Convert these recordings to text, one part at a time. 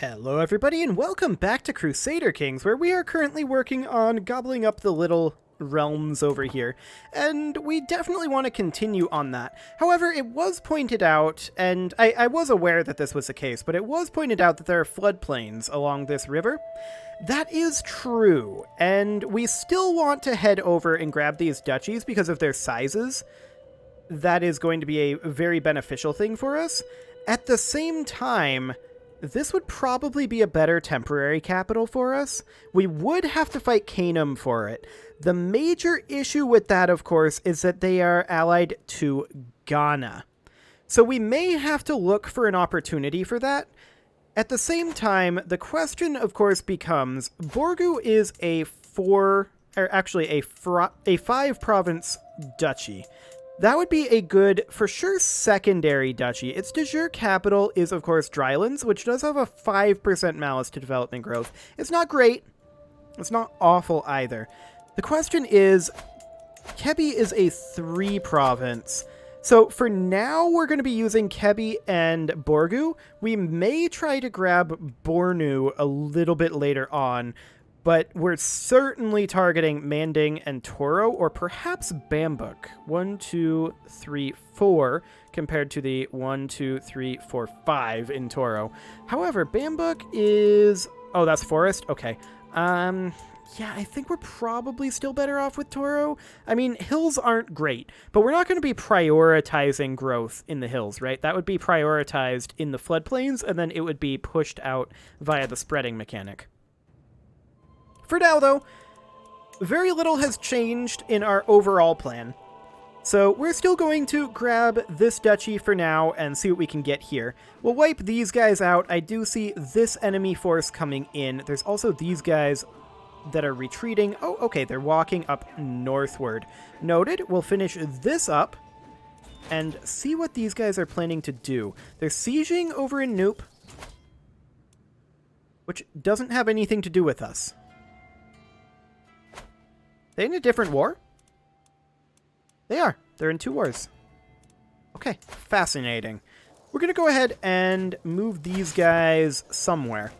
Hello everybody and welcome back to Crusader Kings, where we are currently working on gobbling up the little realms over here, and we definitely want to continue on that. However, it was pointed out, and I was aware that this was the case, but it was pointed out that there are floodplains along this river. That is true, and we still want to head over and grab these duchies because of their sizes. That is going to be a very beneficial thing for us. At the same time, this would probably be a better temporary capital for us. We would have to fight Canaan for it. The major issue with that, of course, is that they are allied to Ghana. So we may have to look for an opportunity for that. At the same time, the question, of course, becomes, Borgu is a 5-province duchy. That would be a good, for sure, secondary duchy. Its de jure capital is, of course, Drylands, which does have a 5% malice to development growth. It's not great. It's not awful either. The question is, Kebi is a 3-province. So for now, we're going to be using Kebi and Borgu. We may try to grab Bornu a little bit later on, but we're certainly targeting Manding and Toro, or perhaps Bambuk. 1, 2, 3, 4, compared to the 1, 2, 3, 4, 5 in Toro. However, Bambuk is... Oh, that's Forest? Okay. Yeah, I think we're probably still better off with Toro. I mean, hills aren't great, but we're not going to be prioritizing growth in the hills, right? That would be prioritized in the floodplains, and then it would be pushed out via the spreading mechanic. For now, though, very little has changed in our overall plan. So we're still going to grab this duchy for now and see what we can get here. We'll wipe these guys out. I do see this enemy force coming in. There's also these guys that are retreating. Oh, okay, they're walking up northward. Noted. We'll finish this up and see what these guys are planning to do. They're sieging over in Noop, which doesn't have anything to do with us. They in a different war? They are. They're in 2 wars. Okay, fascinating. We're going to go ahead and move these guys somewhere.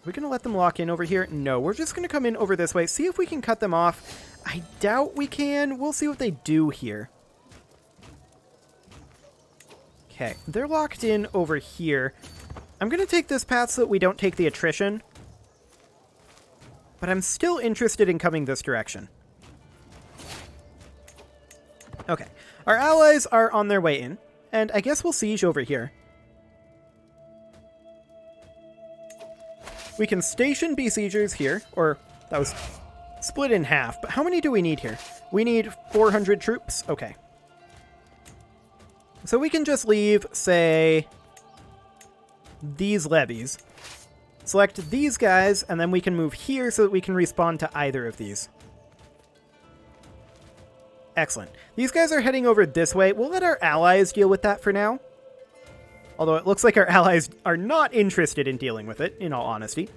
We're going to let them lock in over here? No, we're just going to come in over this way, see if we can cut them off. I doubt we can. We'll see what they do here. Okay, they're locked in over here. I'm going to take this path so that we don't take the attrition. But I'm still interested in coming this direction. Okay, our allies are on their way in, and I guess we'll siege over here. We can station besiegers here, or that was split in half, but how many do we need here? We need 400 troops? Okay. So we can just leave, say, these levies. Select these guys, and then we can move here so that we can respawn to either of these. Excellent. These guys are heading over this way. We'll let our allies deal with that for now. Although it looks like our allies are not interested in dealing with it, in all honesty.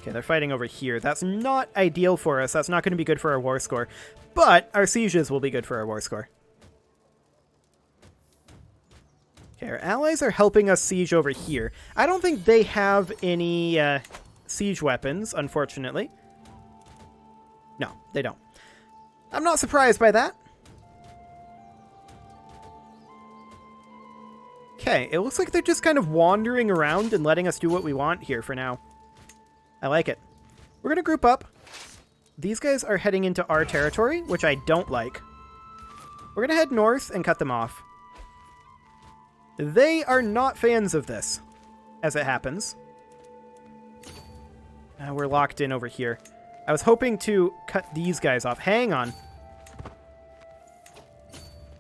Okay, they're fighting over here. That's not ideal for us. That's not going to be good for our war score. But our sieges will be good for our war score. Okay, our allies are helping us siege over here. I don't think they have any siege weapons, unfortunately. No, they don't. I'm not surprised by that. Okay, it looks like they're just kind of wandering around and letting us do what we want here for now. I like it. We're going to group up. These guys are heading into our territory, which I don't like. We're going to head north and cut them off. They are not fans of this, as it happens. We're locked in over here. I was hoping to cut these guys off. Hang on.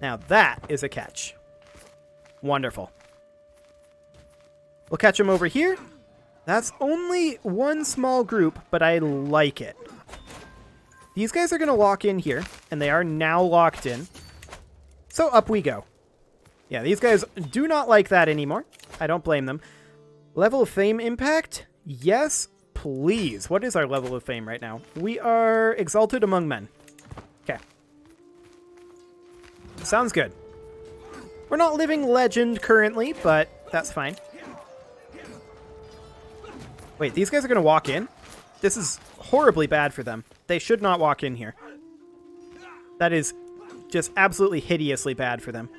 Now that is a catch. Wonderful. We'll catch them over here. That's only one small group, but I like it. These guys are going to lock in here, and they are now locked in. So up we go. Yeah, these guys do not like that anymore. I don't blame them. Level of fame impact? Yes, please. What is our level of fame right now? We are exalted among men. Okay. Sounds good. We're not living legend currently, but that's fine. Wait, these guys are going to walk in? This is horribly bad for them. They should not walk in here. That is just absolutely hideously bad for them.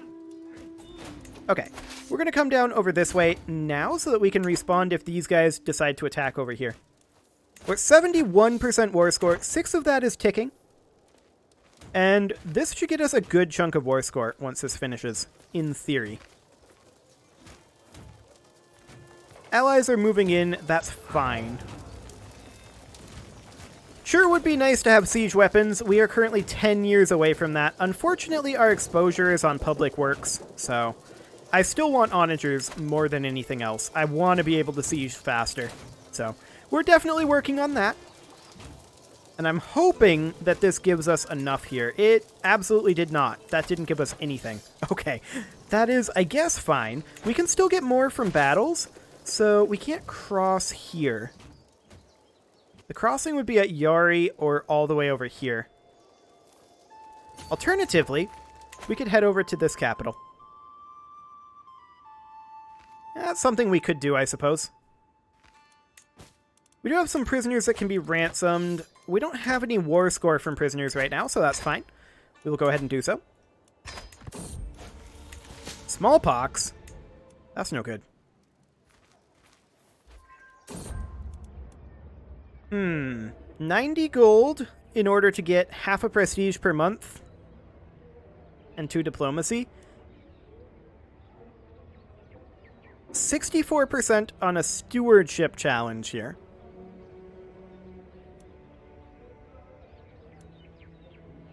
Okay, we're going to come down over this way now so that we can respawn if these guys decide to attack over here. We're at 71% war score. 6 of that is ticking. And this should get us a good chunk of war score once this finishes, in theory. Allies are moving in. That's fine. Sure would be nice to have siege weapons. We are currently 10 years away from that. Unfortunately, our exposure is on public works, so I still want onagers more than anything else. I want to be able to siege faster. So we're definitely working on that. And I'm hoping that this gives us enough here. It absolutely did not. That didn't give us anything. Okay, that is, I guess, fine. We can still get more from battles, so we can't cross here. The crossing would be at Yari or all the way over here. Alternatively, we could head over to this capital. That's something we could do, I suppose. We do have some prisoners that can be ransomed. We don't have any war score from prisoners right now, so that's fine. We will go ahead and do so. Smallpox? That's no good. 90 gold in order to get half a prestige per month and 2 diplomacy. 64% on a stewardship challenge here.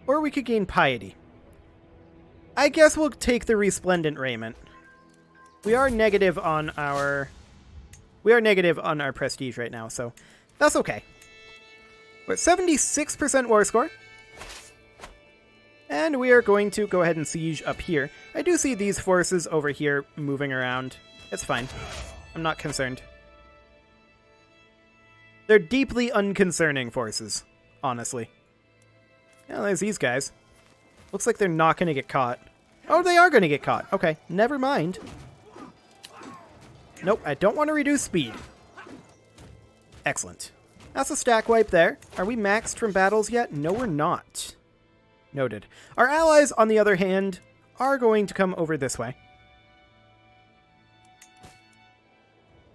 Or we could gain piety. I guess we'll take the resplendent raiment. We are negative on our prestige right now, so that's okay. We're at 76% war score. And we are going to go ahead and siege up here. I do see these forces over here moving around. It's fine. I'm not concerned. They're deeply unconcerning forces, honestly. Yeah, there's these guys. Looks like they're not going to get caught. Oh, they are going to get caught. Okay, never mind. Nope, I don't want to reduce speed. Excellent. That's a stack wipe there. Are we maxed from battles yet? No, we're not. Noted. Our allies, on the other hand, are going to come over this way.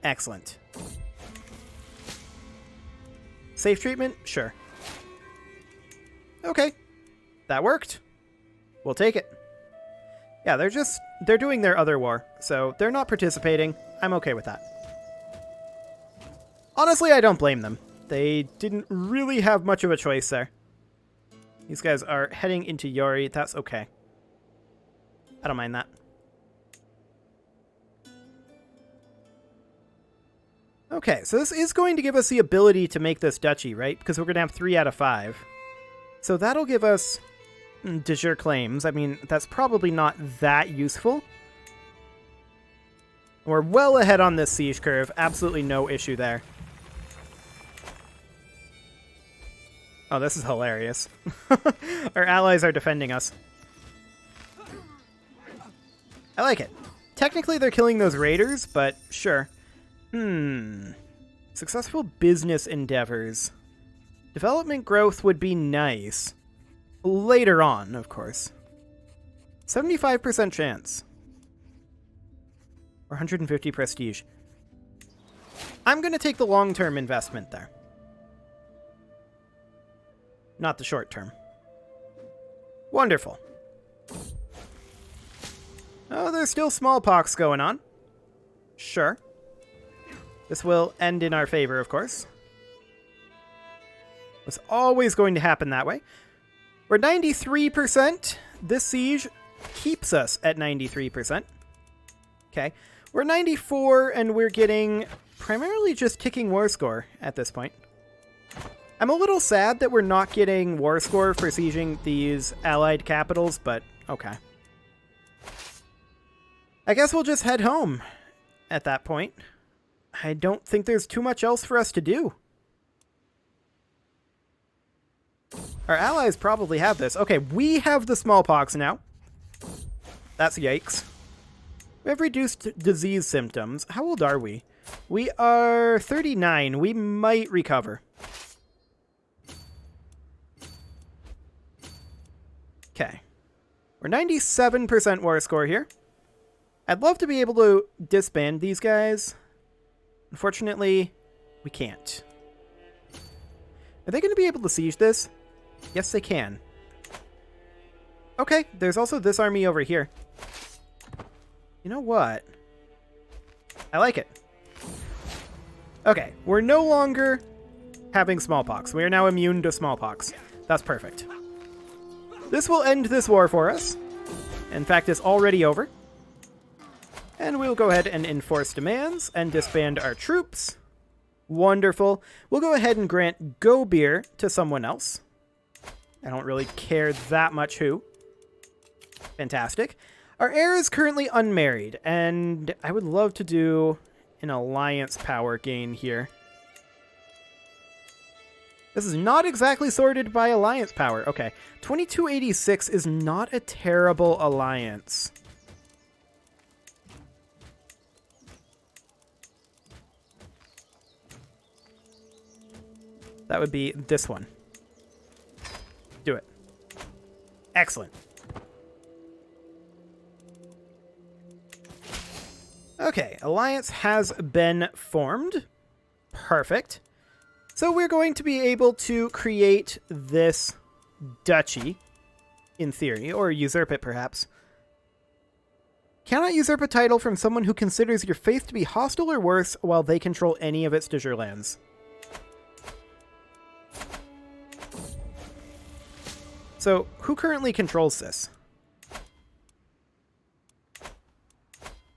Excellent. Safe treatment? Sure. Okay. That worked. We'll take it. Yeah, they're doing their other war, so they're not participating. I'm okay with that. Honestly, I don't blame them. They didn't really have much of a choice there. These guys are heading into Yari. That's okay. I don't mind that. Okay, so this is going to give us the ability to make this duchy, right? Because we're going to have 3 out of 5. So that'll give us de jure claims. I mean, that's probably not that useful. We're well ahead on this siege curve. Absolutely no issue there. Oh, this is hilarious. Our allies are defending us. I like it. Technically, they're killing those raiders, but sure. Successful business endeavors. Development growth would be nice. Later on, of course. 75% chance. Or 150 prestige. I'm going to take the long-term investment there. Not the short term. Wonderful. Oh, there's still smallpox going on. Sure. This will end in our favor, of course. It's always going to happen that way. We're 93%. This siege keeps us at 93%. Okay. We're 94, and we're getting primarily just ticking war score at this point. I'm a little sad that we're not getting war score for sieging these allied capitals, but okay. I guess we'll just head home at that point. I don't think there's too much else for us to do. Our allies probably have this. Okay, we have the smallpox now. That's yikes. We have reduced disease symptoms. How old are we? We are 39. We might recover. Okay. We're 97% war score here. I'd love to be able to disband these guys. Unfortunately, we can't. Are they going to be able to siege this? Yes, they can. Okay, there's also this army over here. You know what? I like it. Okay, we're no longer having smallpox. We are now immune to smallpox. That's perfect. This will end this war for us. In fact, it's already over. And we'll go ahead and enforce demands and disband our troops. Wonderful. We'll go ahead and grant Go Beer to someone else. I don't really care that much who. Fantastic. Our heir is currently unmarried, and I would love to do an alliance power gain here. This is not exactly sorted by alliance power. Okay, 2286 is not a terrible alliance. That would be this one. Do it. Excellent. Okay, alliance has been formed. Perfect. So we're going to be able to create this duchy, in theory, or usurp it perhaps. Cannot usurp a title from someone who considers your faith to be hostile or worse while they control any of its de jure lands. So, who currently controls this?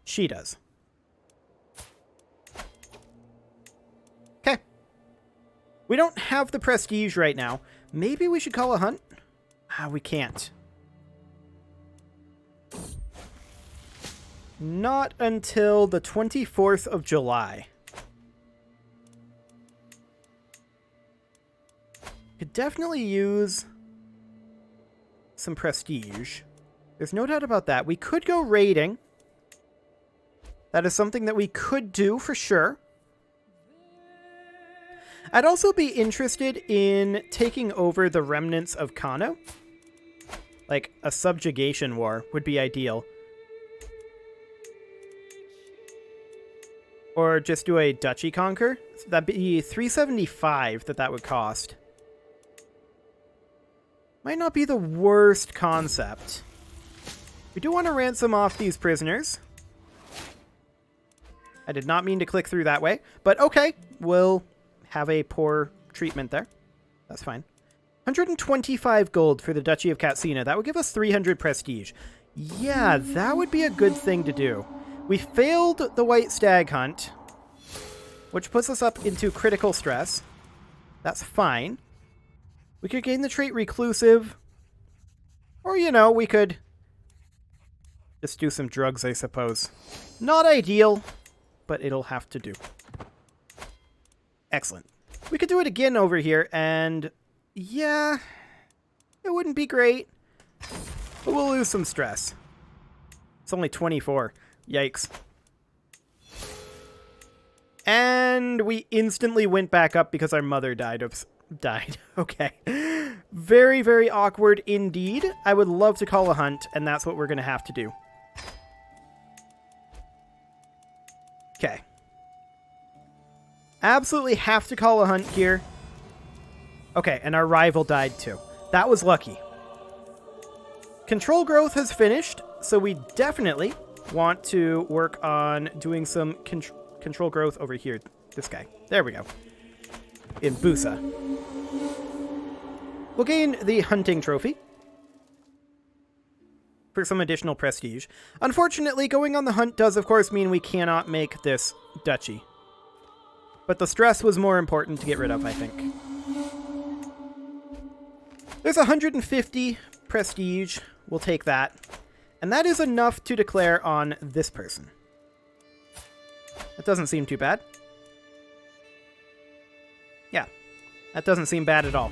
She does. Okay. We don't have the prestige right now. Maybe we should call a hunt? We can't. Not until the 24th of July. Could definitely use some prestige. There's no doubt about that. We could go raiding. That is something that we could do for sure. I'd also be interested in taking over the remnants of Kano. Like, a subjugation war would be ideal. Or just do a duchy conquer. That'd be 375 that would cost. Might not be the worst concept. We do want to ransom off these prisoners. I did not mean to click through that way, but okay, we'll have a poor treatment there. That's fine. 125 gold for the Duchy of Katsina. That would give us 300 prestige. Yeah, that would be a good thing to do. We failed the White Stag Hunt, which puts us up into critical stress. That's fine. We could gain the trait Reclusive. Or, you know, we could just do some drugs, I suppose. Not ideal, but it'll have to do. Excellent. We could do it again over here, and yeah, it wouldn't be great, but we'll lose some stress. It's only 24. Yikes. And we instantly went back up because our mother died. Okay. Very, very awkward indeed. I would love to call a hunt, and that's what we're going to have to do. Okay. Absolutely have to call a hunt here. Okay, and our rival died too. That was lucky. Control growth has finished, so we definitely want to work on doing some control growth over here. This guy. There we go. In Busa. We'll gain the hunting trophy for some additional prestige. Unfortunately, going on the hunt does, of course, mean we cannot make this duchy. But the stress was more important to get rid of, I think. There's 150 prestige. We'll take that. And that is enough to declare on this person. That doesn't seem too bad. Yeah, that doesn't seem bad at all.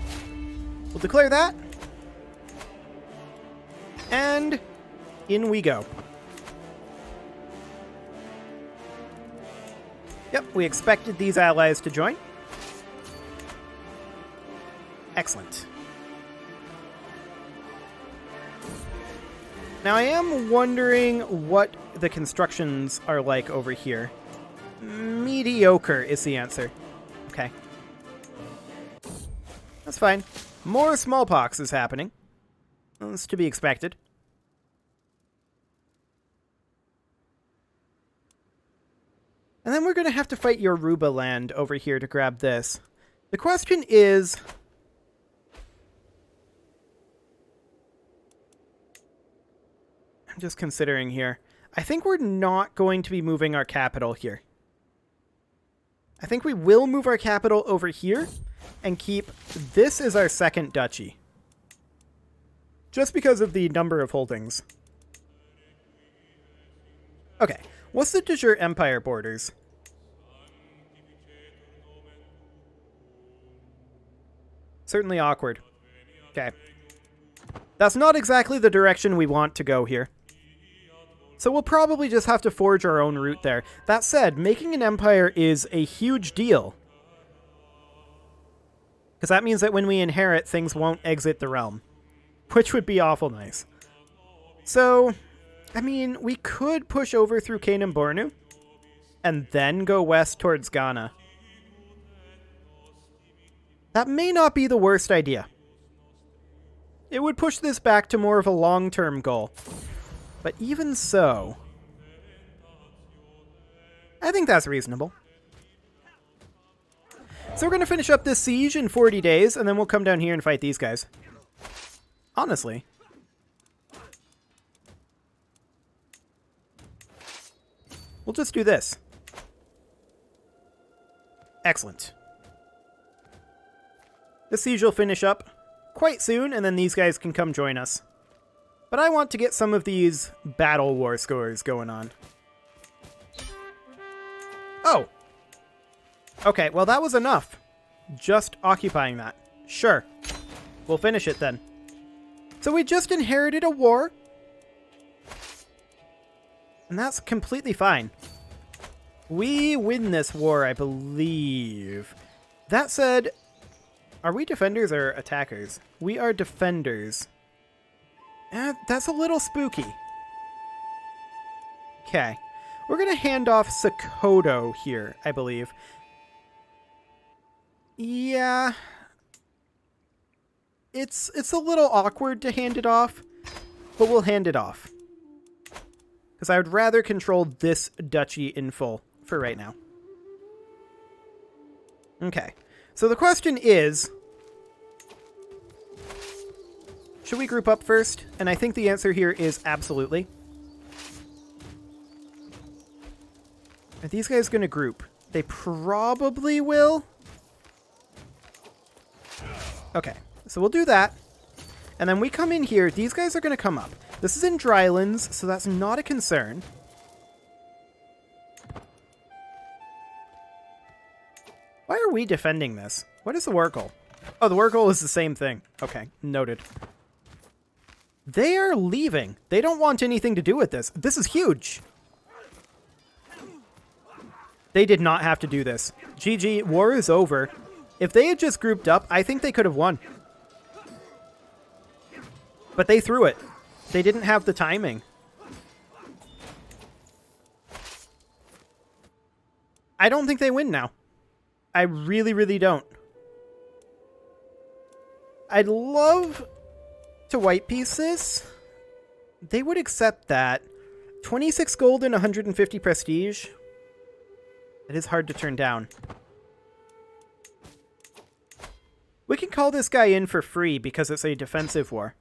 We'll declare that. And in we go. Yep, we expected these allies to join. Excellent. Now I am wondering what the constructions are like over here. Mediocre is the answer. Okay. That's fine. More smallpox is happening. That's to be expected. And then we're going to have to fight Yoruba land over here to grab this. The question is... I'm just considering here. I think we're not going to be moving our capital here. I think we will move our capital over here and keep this as our second duchy. Just because of the number of holdings. Okay, what's the de jure empire borders? Certainly awkward. Okay. That's not exactly the direction we want to go here. So we'll probably just have to forge our own route there. That said, making an empire is a huge deal. Because that means that when we inherit, things won't exit the realm. Which would be awful nice. So, I mean, we could push over through Kanem Bornu and then go west towards Ghana. That may not be the worst idea. It would push this back to more of a long-term goal. But even so, I think that's reasonable. So we're going to finish up this siege in 40 days, and then we'll come down here and fight these guys. Honestly. We'll just do this. Excellent. The siege will finish up quite soon, and then these guys can come join us. But I want to get some of these battle war scores going on. Oh! Okay, well that was enough. Just occupying that. Sure. We'll finish it then. So we just inherited a war. And that's completely fine. We win this war, I believe. That said, are we defenders or attackers? We are defenders. That's a little spooky. Okay. We're going to hand off Sokoto here, I believe. Yeah. It's a little awkward to hand it off, but we'll hand it off. Because I would rather control this duchy in full for right now. Okay. So the question is... should we group up first? And I think the answer here is absolutely. Are these guys going to group? They probably will. Okay, so we'll do that. And then we come in here. These guys are going to come up. This is in Drylands, so that's not a concern. Why are we defending this? What is the war goal? Oh, the war goal is the same thing. Okay, noted. They are leaving. They don't want anything to do with this. This is huge. They did not have to do this. GG, war is over. If they had just grouped up, I think they could have won. But they threw it. They didn't have the timing. I don't think they win now. I really, really don't. I'd love to white piece this. They would accept that. 26 gold and 150 prestige. It is hard to turn down. We can call this guy in for free because it's a defensive war.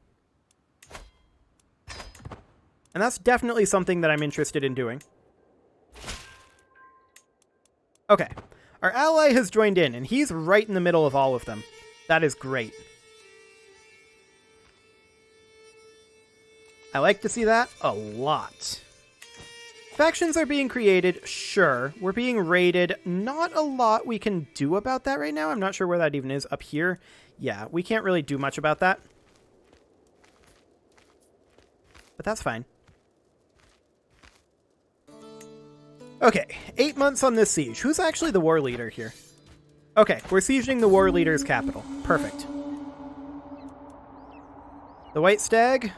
And that's definitely something that I'm interested in doing. Okay. Our ally has joined in, and he's right in the middle of all of them. That is great. I like to see that a lot. Factions are being created, sure. We're being raided. Not a lot we can do about that right now. I'm not sure where that even is. Up here? Yeah, we can't really do much about that. But that's fine. Okay, 8 months on this siege. Who's actually the war leader here? Okay, we're sieging the war leader's capital. Perfect. The White Stag.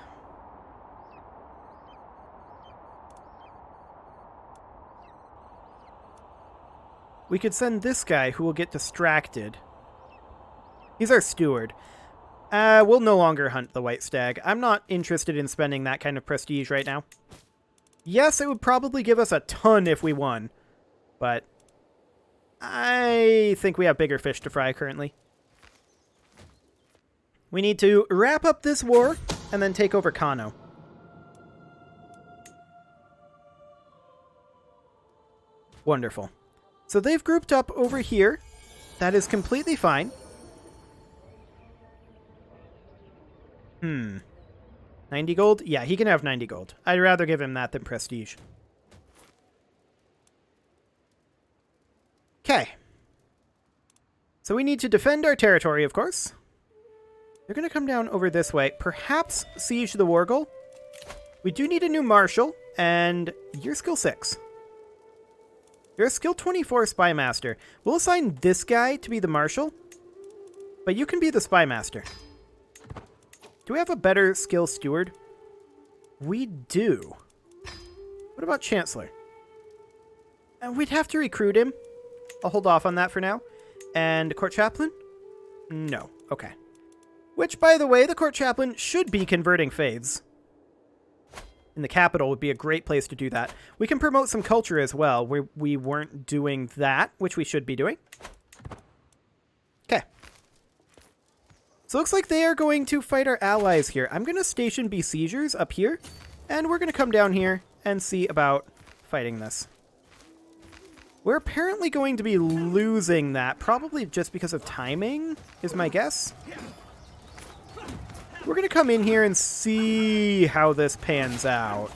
We could send this guy who will get distracted. He's our steward. We'll no longer hunt the White Stag. I'm not interested in spending that kind of prestige right now. Yes, it would probably give us a ton if we won, but I think we have bigger fish to fry currently. We need to wrap up this war and then take over Kano. Wonderful. So they've grouped up over here. That is completely fine. 90 gold? Yeah, he can have 90 gold. I'd rather give him that than prestige. Okay. So we need to defend our territory, of course. They're going to come down over this way. Perhaps siege the Wargle. We do need a new marshal, and you're skill 6. You're a skill 24 spy master. We'll assign this guy to be the marshal, but you can be the spy master. Do we have a better skill steward? We do. What about Chancellor? We'd have to recruit him. I'll hold off on that for now. And Court Chaplain? No. Okay. Which, by the way, the Court Chaplain should be converting faiths. In the capital would be a great place to do that. We can promote some culture as well, where we weren't doing that, which we should be doing. Okay. So it looks like they are going to fight our allies here. I'm going to station besiegers up here, and we're going to come down here and see about fighting this. We're apparently going to be losing that, probably just because of timing, is my guess. We're going to come in here and see how this pans out.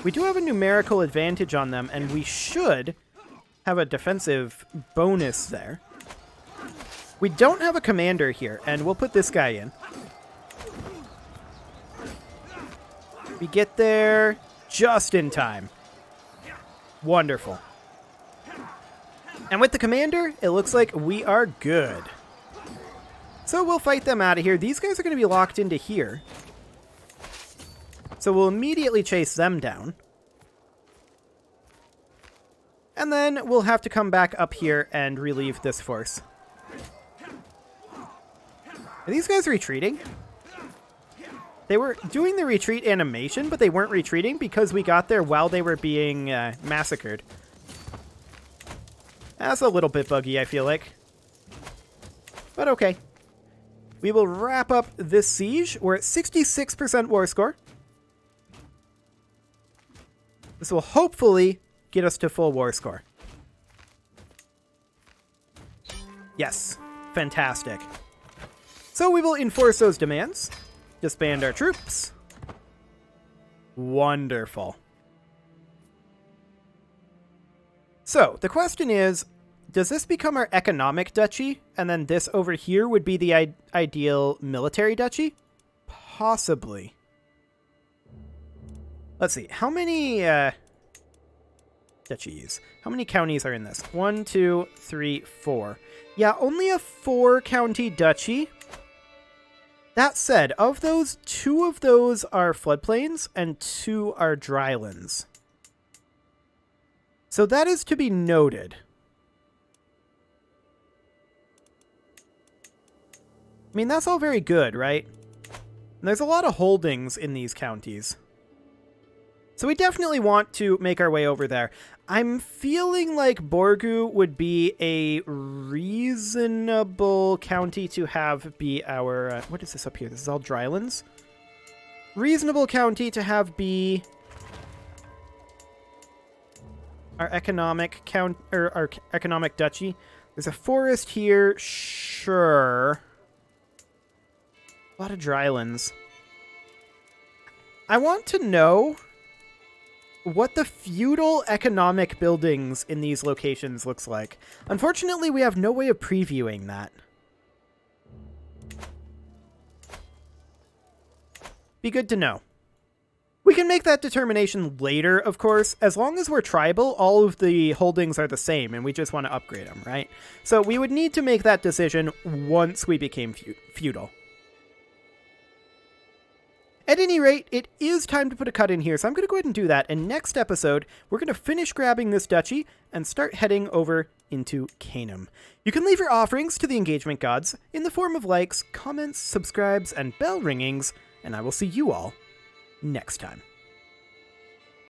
We do have a numerical advantage on them, and we should have a defensive bonus there. We don't have a commander here, and we'll put this guy in. We get there just in time. Wonderful. And with the commander, it looks like we are good. So we'll fight them out of here. These guys are going to be locked into here. So we'll immediately chase them down. And then we'll have to come back up here and relieve this force. Are these guys retreating? They were doing the retreat animation, but they weren't retreating because we got there while they were being massacred. That's a little bit buggy, I feel like. But okay. We will wrap up this siege. We're at 66% war score. This will hopefully get us to full war score. Yes. Fantastic. So we will enforce those demands. Disband our troops. Wonderful. So, the question is, does this become our economic duchy? And then this over here would be the ideal military duchy? Possibly. Let's see. How many duchies? How many counties are in this? 1, 2, 3, 4. Yeah, only a 4-county duchy. That said, of those, 2 of those are floodplains and 2 are drylands. So that is to be noted. I mean, that's all very good, right? And there's a lot of holdings in these counties. So we definitely want to make our way over there. I'm feeling like Borgu would be a reasonable county to have be our... what is this up here? This is all drylands. Reasonable county to have be our economic or our economic duchy. There's a forest here. Sure. A lot of drylands. I want to know what the feudal economic buildings in these locations looks like. Unfortunately, we have no way of previewing that. Be good to know. We can make that determination later, of course. As long as we're tribal, all of the holdings are the same, and we just want to upgrade them, right? So we would need to make that decision once we became feudal. At any rate, it is time to put a cut in here, so I'm going to go ahead and do that. And next episode, we're going to finish grabbing this duchy and start heading over into Canaan. You can leave your offerings to the engagement gods in the form of likes, comments, subscribes, and bell ringings, and I will see you all next time.